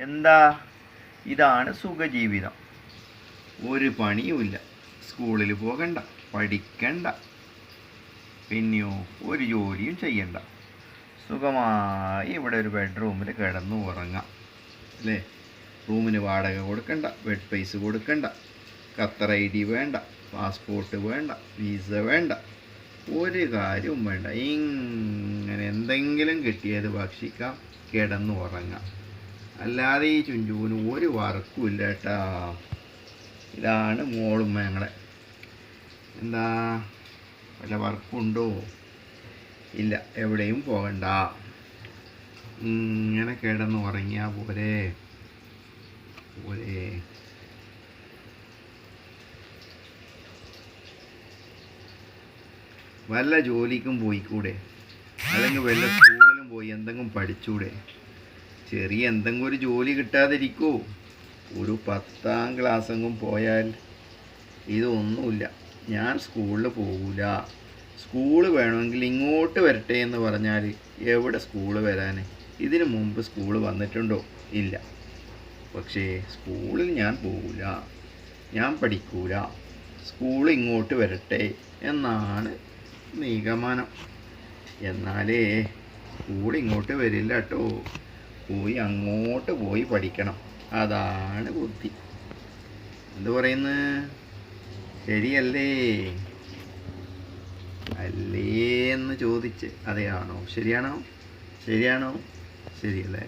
എന്താ? ഇതാണ് സുഖജീവിതം. ഒരു പണിയുമില്ല, സ്കൂളിൽ പോകണ്ട, പഠിക്കണ്ട, പിന്നെയോ ഒരു ജോലിയും ചെയ്യണ്ട. സുഖമായി ഇവിടെ ഒരു ബെഡ്റൂമിൽ കിടന്നു ഉറങ്ങാം അല്ലേ? റൂമിന് വാടക കൊടുക്കണ്ട, ബെഡ് പൈസ കൊടുക്കണ്ട, ഖത്തർ ID വേണ്ട, പാസ്പോർട്ട് വേണ്ട, വിസ വേണ്ട, ഒരു കാര്യവും വേണ്ട. ഇങ്ങനെ എന്തെങ്കിലും കിട്ടിയത് ഭക്ഷിക്കാം, കിടന്നു ഉറങ്ങാം. അല്ലാതെ ഈ ചുഞ്ചുവിന് ഒരു വർക്കും ഇല്ല കേട്ടാ. ഇതാണ് മോളും ഞങ്ങളെ. എന്താ, വല്ല വർക്കുണ്ടോ? ഇല്ല, എവിടെയും പോകണ്ട, ഇങ്ങനെ കിടന്ന് ഉറങ്ങിയാൽ പോരെ. വല്ല ജോലിക്കും പോയിക്കൂടെ? അല്ലെങ്കിൽ വല്ല സ്കൂളിലും പോയി എന്തെങ്കിലും പഠിച്ചൂടെ? ചെറിയ എന്തെങ്കിലും ഒരു ജോലി കിട്ടാതിരിക്കൂ? ഒരു 10ാം ക്ലാസ്സെങ്കിലും പോയാൽ ഇതൊന്നുമില്ല. ഞാൻ സ്കൂളിൽ പോകില്ല, സ്കൂള് വേണമെങ്കിൽ ഇങ്ങോട്ട് വരട്ടെ എന്ന് പറഞ്ഞാൽ എവിടെ സ്കൂള് വരാൻ? ഇതിനു മുമ്പ് സ്കൂള് വന്നിട്ടുണ്ടോ? ഇല്ല. പക്ഷേ സ്കൂളിൽ ഞാൻ പോകില്ല, ഞാൻ പഠിക്കൂല, സ്കൂൾ ഇങ്ങോട്ട് വരട്ടെ എന്നാണ് നിഗമനം. എന്നാലേ സ്കൂൾ ഇങ്ങോട്ട് വരില്ല കേട്ടോ. അങ്ങോട്ട് പോയി പഠിക്കണം. അതാണ് ബുദ്ധി. എന്തു പറയുന്നു? ശരിയല്ലേ? അല്ലേ എന്ന് ചോദിച്ച് അതെയാണോ? ശരിയാണോ? ശരിയല്ലേ?